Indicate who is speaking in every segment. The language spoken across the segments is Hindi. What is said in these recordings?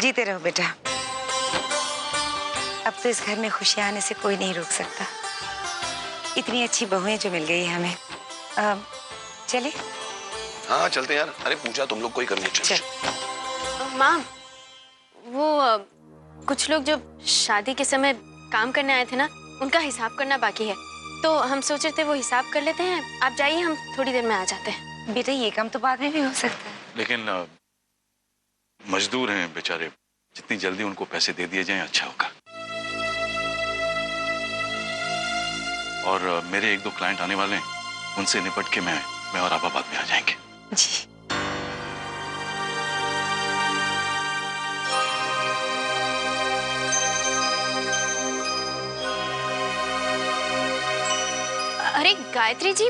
Speaker 1: जीते रहो बेटा। अब तो इस घर में खुशियां आने से कोई नहीं रोक सकता। इतनी अच्छी बहुएं जो मिल गई हमें। चले?
Speaker 2: हाँ चलते हैं यार। अरे पूजा तुम लोग कोई करनी चाहिए।
Speaker 3: माँ, वो कुछ लोग जो शादी के समय काम करने आए थे ना, उनका हिसाब करना बाकी है, तो हम सोच रहे थे वो हिसाब कर लेते हैं। आप जाइए, हम थोड़ी देर में आ जाते हैं।
Speaker 1: बेटा ये काम तो बाद में भी हो सकता है।
Speaker 4: लेकिन मजदूर हैं बेचारे, जितनी जल्दी उनको पैसे दे दिए जाएं अच्छा होगा। और मेरे एक दो क्लाइंट आने वाले हैं, उनसे निपट के मैं और आपा बाद में आ जाएंगे।
Speaker 1: जी।
Speaker 3: अरे गायत्री जी,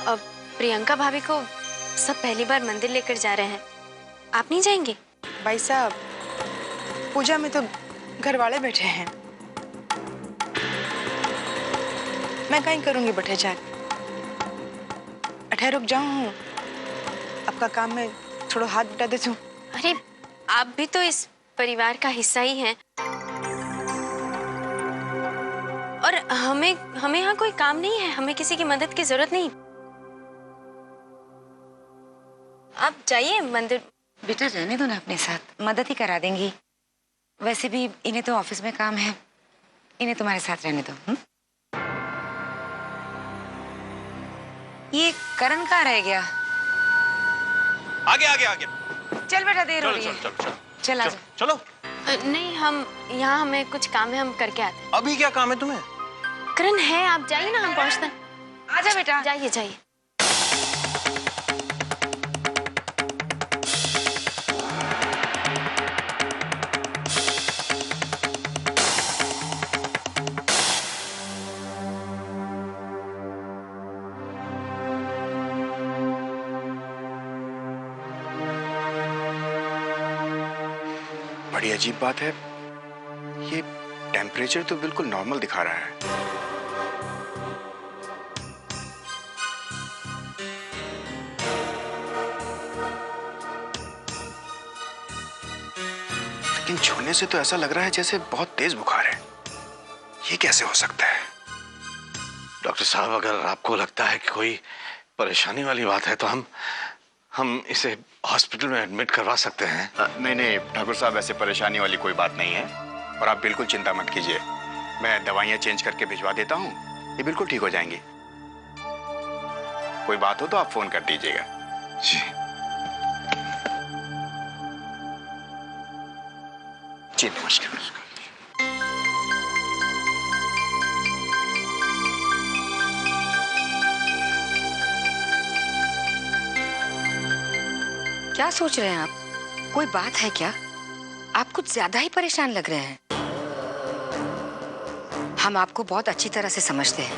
Speaker 3: अब प्रियंका भाभी को सब पहली बार मंदिर लेकर जा रहे हैं, आप नहीं जाएंगे?
Speaker 5: भाई साहब, पूजा में तो घर वाले बैठे हैं, मैं कहीं करूंगी बैठे जाके। रुक जाऊं, आपका काम में थोड़ा हाथ बटा देती हूँ।
Speaker 3: अरे आप भी तो इस परिवार का हिस्सा ही हैं। और हमें यहाँ कोई काम नहीं है, हमें किसी की मदद की जरूरत नहीं। आप जाइए मंदिर।
Speaker 1: बेटा रहने दो ना, अपने साथ मदद ही करा देंगी। वैसे भी इन्हें तो ऑफिस में काम है, इन्हें तुम्हारे साथ रहने दो। ये करण कहाँ रह गया?
Speaker 2: आगे आगे आगे।
Speaker 1: चल बेटा, देर हो रही है। चल आजा।
Speaker 2: चलो।
Speaker 3: नहीं, हम यहाँ, हमें कुछ काम है, हम करके आते हैं।
Speaker 2: अभी क्या काम है तुम्हें?
Speaker 3: करण है, आप जाइए ना, हम पहुँचते हैं।
Speaker 1: आजा बेटा।
Speaker 3: जाइए जाइए।
Speaker 6: बड़ी अजीब बात है, ये टेम्परेचर तो बिल्कुल नॉर्मल दिखा रहा है। लेकिन छूने से तो ऐसा लग रहा है जैसे बहुत तेज बुखार है। ये कैसे हो सकता है?
Speaker 2: डॉक्टर साहब, अगर आपको लगता है कि कोई परेशानी वाली बात है तो हम इसे हॉस्पिटल में एडमिट करवा सकते हैं।
Speaker 6: नहीं नहीं ठाकुर साहब, ऐसे परेशानी वाली कोई बात नहीं है और आप बिल्कुल चिंता मत कीजिए। मैं दवाइयाँ चेंज करके भिजवा देता हूँ, ये बिल्कुल ठीक हो जाएंगी। कोई बात हो तो आप फोन कर दीजिएगा।
Speaker 2: जी।
Speaker 6: जी नमस्कार।
Speaker 1: क्या सोच रहे हैं आप? कोई बात है क्या? आप कुछ ज्यादा ही परेशान लग रहे हैं। हम आपको बहुत अच्छी तरह से समझते हैं।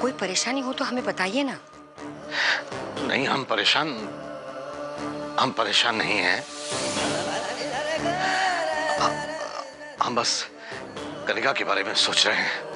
Speaker 1: कोई परेशानी हो तो हमें बताइए ना।
Speaker 2: नहीं, हम परेशान नहीं हैं। हम बस कनिका के बारे में सोच रहे हैं।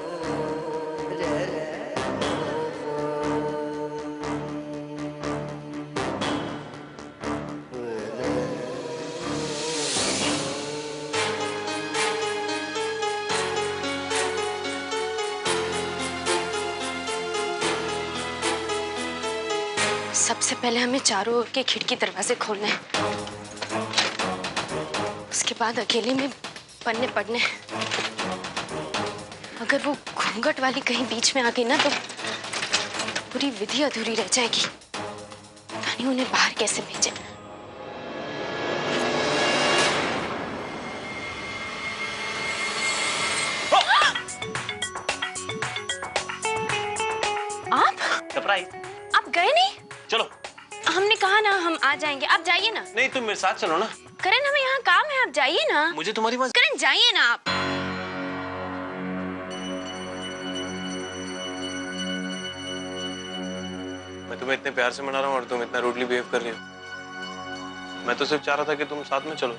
Speaker 3: सबसे पहले हमें चारों ओर के खिड़की दरवाजे खोलने हैं, उसके बाद अकेले में पन्ने पड़ने हैं। अगर वो घूंघट वाली कहीं बीच में आ गई ना तो पूरी विधि अधूरी रह जाएगी। पता नहीं उन्हें बाहर कैसे भेजे। आप
Speaker 7: सरप्राइज।
Speaker 3: आप गए नहीं?
Speaker 7: चलो।
Speaker 3: हमने कहा ना हम आ जाएंगे, आप जाइए ना।
Speaker 7: नहीं, तुम मेरे साथ चलो ना।
Speaker 3: करण, हमें यहाँ काम है, आप जाइए ना।
Speaker 7: मुझे तुम्हारी बात।
Speaker 3: करण जाइए ना आप।
Speaker 7: मैं तुम्हें इतने प्यार से मना रहा हूँ और तुम इतना रूडली बिहेव कर रही हो। मैं तो सिर्फ चाह रहा था कि तुम साथ में चलो।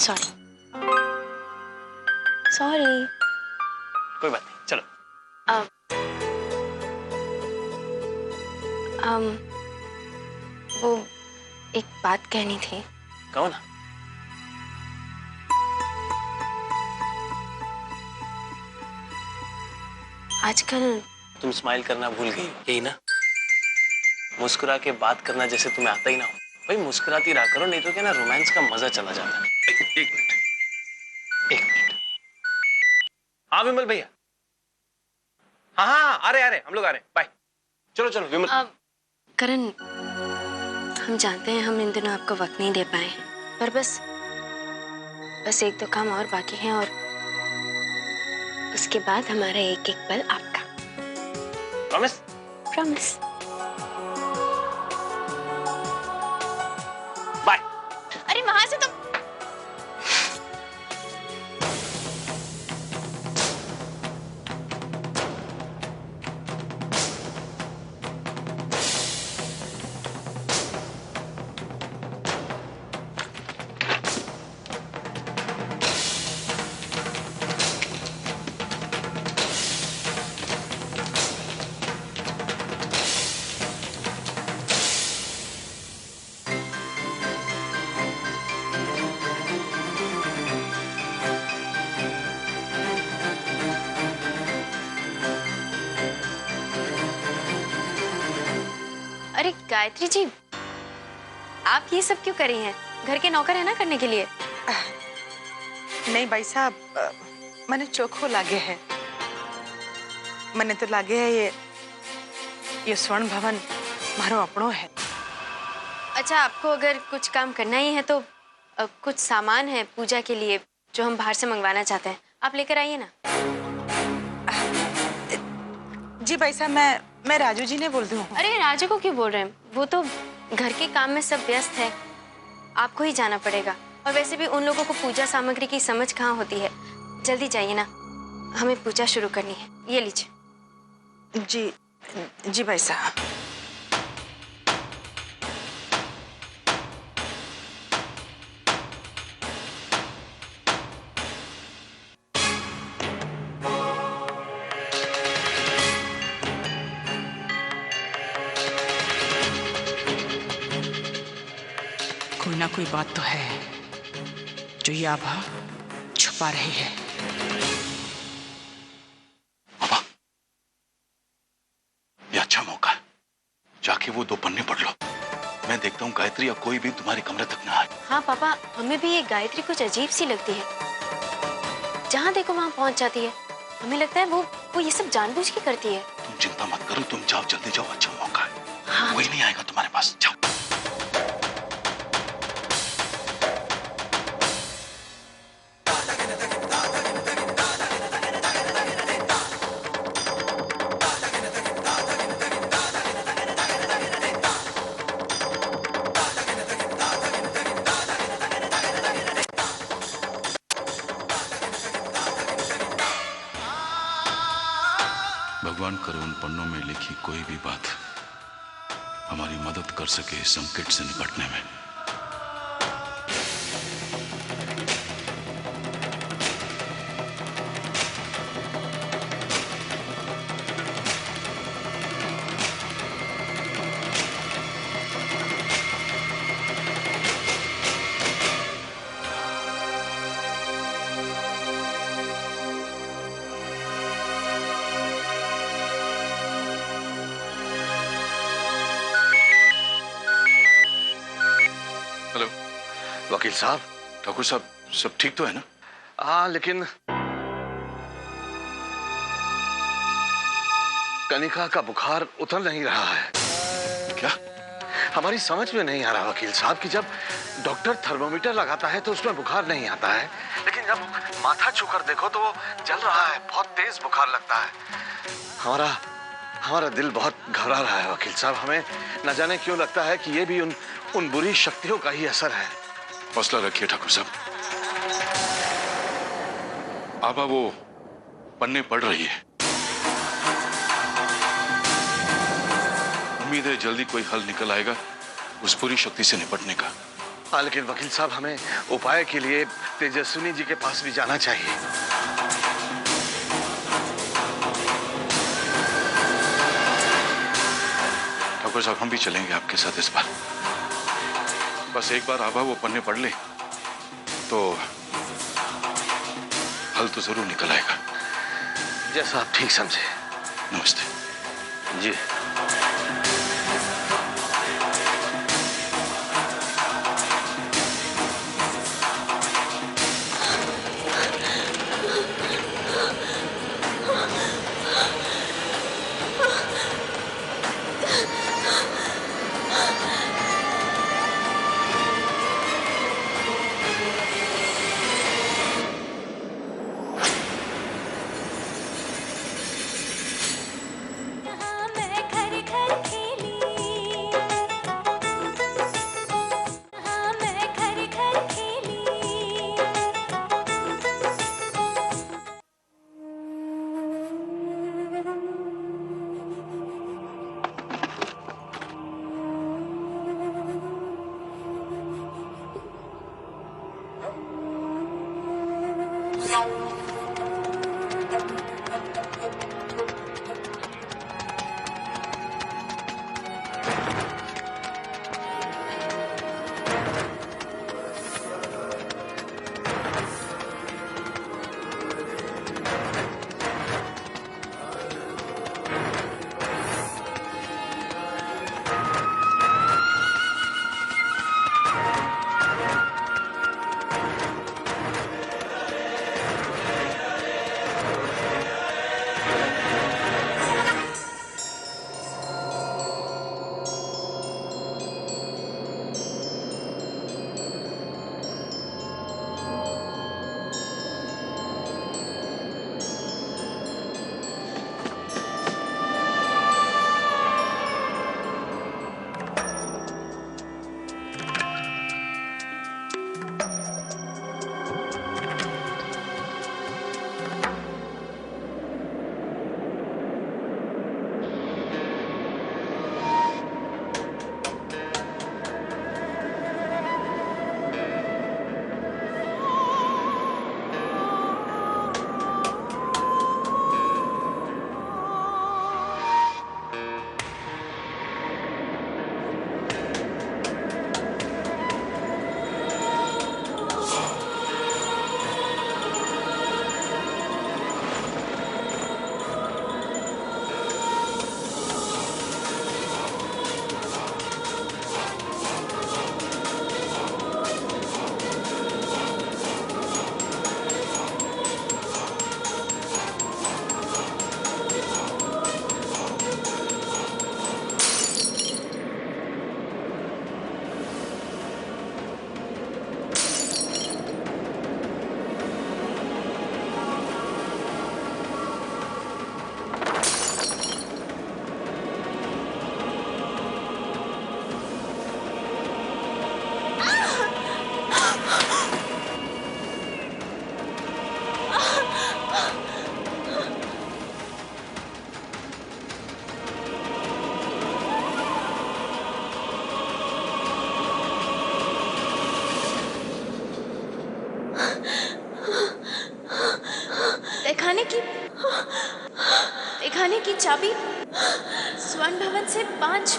Speaker 3: सॉरी। सॉरी।
Speaker 7: कोई बात नहीं, चलो।
Speaker 3: वो एक बात कहनी थी।
Speaker 7: कहो ना।
Speaker 3: आजकल
Speaker 7: तुम स्माइल करना भूल गई हो, यही ना? मुस्कुरा के बात करना जैसे तुम्हें आता ही ना हो। भाई मुस्कुराती रहा करो, नहीं तो क्या ना रोमांस का मजा चला जाता है। एक मिनट, एक मिनट। हाँ विमल भैया। हाँ हाँ आ रहे हम लोग आ रहे हैं। बाय। चलो चलो विमल।
Speaker 3: करण, हम जानते हैं हम इन दिनों आपको वक्त नहीं दे पाए हैं, पर बस एक दो काम और बाकी हैं और उसके बाद हमारा एक एक पल आपका।
Speaker 7: प्रॉमिस?
Speaker 3: प्रॉमिस।
Speaker 7: बाय।
Speaker 3: अरे वहां से तो अरे गायत्री जी, आप ये सब क्यों कर रही हैं? घर के नौकर है ना करने के लिए।
Speaker 5: नहीं भाई साहब, मैंने चोखो लागे है। मैंने तो लागे है ये स्वर्ण भवन मारो अपनों है।
Speaker 3: अच्छा, आपको अगर कुछ काम करना ही है तो कुछ सामान है पूजा के लिए जो हम बाहर से मंगवाना चाहते हैं, आप लेकर आइए ना।
Speaker 5: जी भाई साहब, मैं राजू जी ने बोल दूँ।
Speaker 3: अरे राजू को क्यों बोल रहे हैं? वो तो घर के काम में सब व्यस्त है, आपको ही जाना पड़ेगा। और वैसे भी उन लोगों को पूजा सामग्री की समझ कहाँ होती है। जल्दी जाइए ना, हमें पूजा शुरू करनी है। ये लीजिए।
Speaker 5: जी भाई साहब। कोई ना कोई बात तो है जो ये आभा छुपा रही है।
Speaker 4: बाबा, ये अच्छा मौका है, जाके वो 2 पन्ने पढ़ लो। मैं देखता हूँ गायत्री या कोई भी तुम्हारे कमरे तक ना आए।
Speaker 3: हाँ पापा, हमें भी ये गायत्री कुछ अजीब सी लगती है। जहाँ देखो वहाँ पहुँच जाती है। हमें लगता है वो ये सब जानबूझ के करती है।
Speaker 4: तुम चिंता मत करो, तुम जाओ, जल्दी जाओ, अच्छा मौका है।
Speaker 3: हाँ।
Speaker 4: कोई नहीं आएगा तुम्हारे पास, जाओ। भगवान करे उन पन्नों में लिखी कोई भी बात हमारी मदद कर सके इस संकट से निपटने में। हेलो
Speaker 2: वकील साहब।
Speaker 4: ठाकुर साहब, सब ठीक तो है ना?
Speaker 2: हाँ, लेकिन कनिका का बुखार उतर नहीं रहा है।
Speaker 4: क्या?
Speaker 2: हमारी समझ में नहीं आ रहा वकील साहब कि जब डॉक्टर थर्मोमीटर लगाता है तो उसमें बुखार नहीं आता है, लेकिन जब माथा छूकर देखो तो वो जल रहा है, बहुत तेज बुखार लगता है। हमारा दिल बहुत घबरा रहा है वकील साहब। हमें न जाने क्यों लगता है कि ये भी उन बुरी शक्तियों का ही असर है।
Speaker 4: हौसला रखिए ठाकुर साहब। आभा वो पन्ने पढ़ रही है। उम्मीद है जल्दी कोई हल निकल आएगा उस बुरी शक्ति से निपटने का।
Speaker 2: हाँ, लेकिन वकील साहब हमें उपाय के लिए तेजस्विनी जी के पास भी जाना चाहिए।
Speaker 4: ठाकुर डॉक्टर साहब हम भी चलेंगे आपके साथ इस बार। बस एक बार आभा वो पन्ने पढ़ ले तो हल तो जरूर निकल आएगा।
Speaker 2: जैसा आप ठीक समझे।
Speaker 4: नमस्ते
Speaker 2: जी।
Speaker 3: तहखाने की चाबी स्वर्ण भवन से 5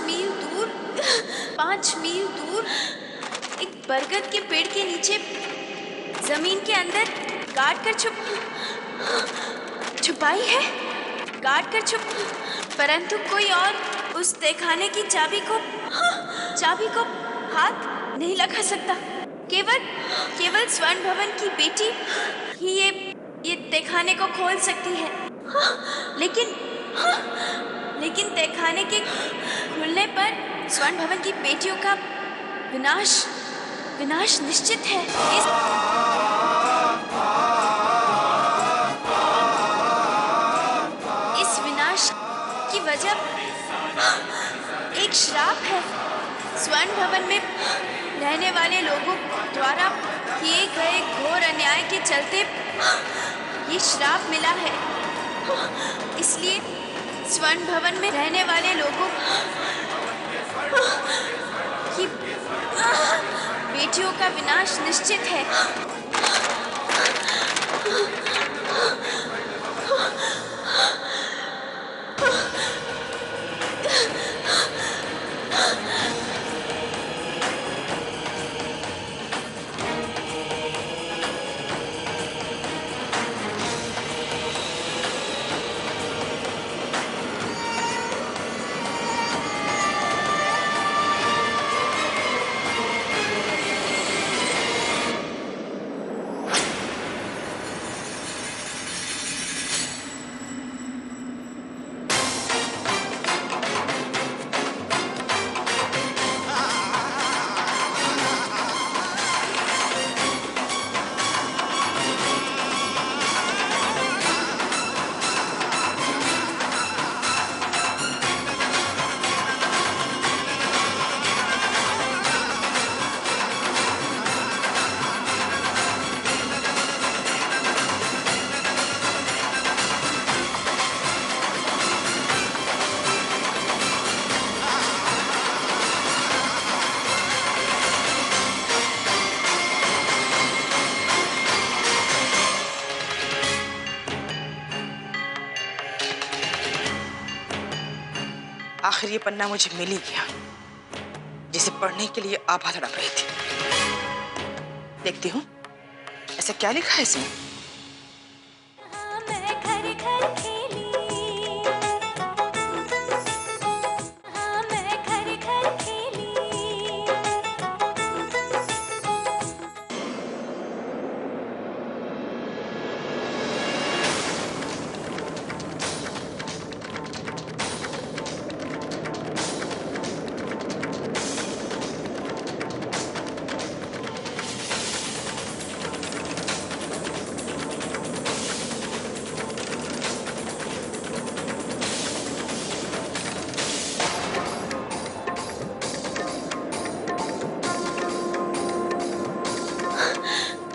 Speaker 3: मील दूर एक बरगद के पेड़ के नीचे जमीन के अंदर गाड़ कर छुपाई है। परंतु कोई और उस तहखाने की चाबी को हाथ नहीं लगा सकता। केवल स्वर्ण भवन की बेटी ही ये तहखाने को खोल सकती है। लेकिन तहखाने के खुलने पर स्वर्ण भवन की बेटियों का विनाश निश्चित है। इस विनाश की वजह एक श्राप है। स्वर्ण भवन में रहने वाले लोगों द्वारा किए गए घोर अन्याय के चलते ये श्राप मिला है। इसलिए स्वर्ण भवन में रहने वाले लोगों की बेटियों का विनाश निश्चित है।
Speaker 5: आखिर ये पन्ना मुझे मिल ही गया जिसे पढ़ने के लिए आभा तड़प रही थी। देखती हूँ ऐसा क्या लिखा है इसमें।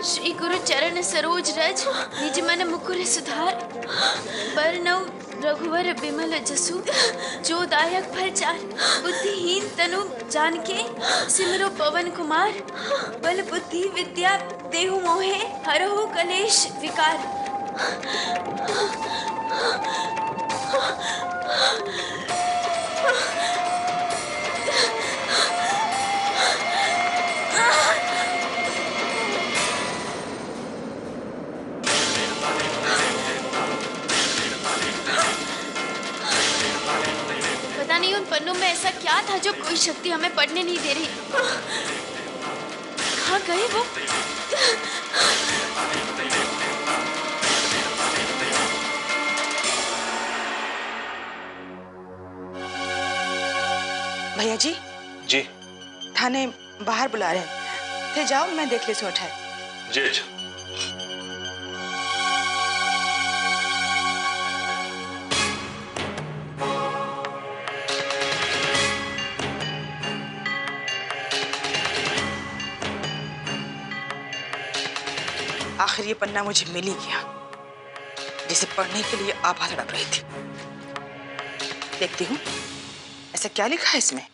Speaker 3: श्री गुरु चरण सरोज रज निज मन मुकुर सुधार बरनऊ रघुवर बिमल जसु जो दायक फल चार बुद्धिहीन तनु जानके सिमरो पवन कुमार बल बुद्धि विद्या देहु मोहे हरहु कलेश विकार। पता नहीं उन पन्नों में ऐसा क्या था जो कोई शक्ति हमें पढ़ने नहीं दे रही। कहाँ गए वो?
Speaker 5: भैया जी
Speaker 4: जी
Speaker 5: थाने बाहर बुला रहे हैं, थे जाओ मैं देख ले सो उठाए।
Speaker 4: जी अच्छा।
Speaker 5: आखिर ये पन्ना मुझे मिल ही गया जिसे पढ़ने के लिए आभा तड़प रही थी। देखती हूँ ऐसा क्या लिखा है इसमें।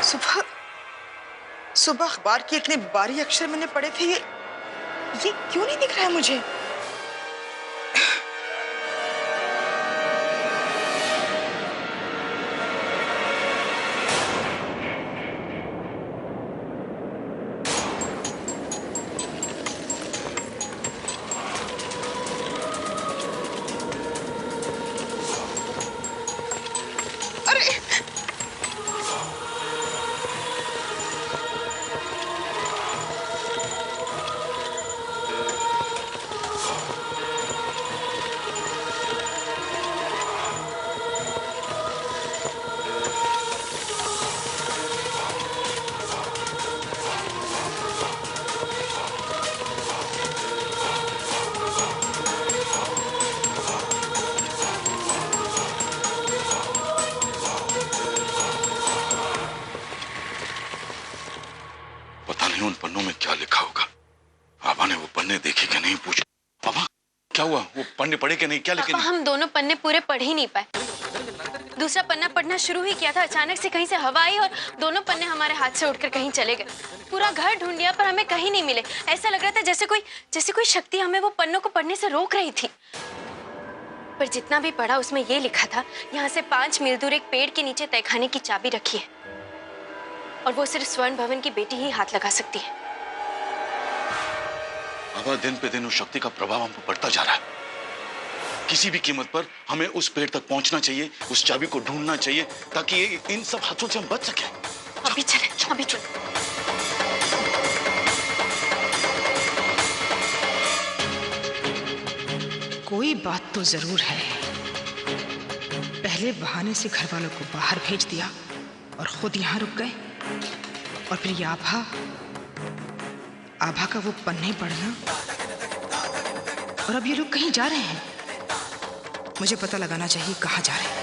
Speaker 5: सुबह सुबह अखबार के इतने बारीक अक्षर मैंने पढ़े थे, ये क्यों नहीं दिख रहा है मुझे।
Speaker 4: उन पन्नों में क्या लिखा होगा। पापा ने वो पन्ने देखे कि नहीं पूछा। पापा क्या हुआ, वो पन्ने पढ़े कि नहीं, क्या लिखे?
Speaker 3: हम दोनों पन्ने पूरे पढ़ ही नहीं पाए। दूसरा पन्ना पढ़ना शुरू ही किया था, अचानक से कहीं से हवा आई और दोनों पन्ने हमारे हाथ से उड़कर कहीं चले गए। पूरा घर ढूंढ लिया पर हमें कहीं नहीं मिले। ऐसा लग रहा था जैसे कोई शक्ति हमें वो पन्नों को पढ़ने से रोक रही थी। पर जितना भी पढ़ा उसमें ये लिखा था, यहाँ से 5 मील दूर एक पेड़ के नीचे तहखाने की चाबी रखी है और वो सिर्फ स्वर्ण भवन की बेटी ही हाथ लगा सकती है।
Speaker 4: बाबा दिन पे दिन उस शक्ति का प्रभाव हम पर बढ़ता जा रहा है। किसी भी कीमत पर हमें उस पेड़ तक पहुंचना चाहिए, उस चाबी को ढूंढना चाहिए ताकि इन सब हाथों से हम बच सकें।
Speaker 3: अभी चले, अभी चले।
Speaker 5: कोई बात तो जरूर है। पहले बहाने से घर वालों को बाहर भेज दिया और खुद यहाँ रुक गए, और फिर ये आभा का वो पन्ने पढ़ना, और अब ये लोग कहीं जा रहे हैं। मुझे पता लगाना चाहिए कहाँ जा रहे हैं।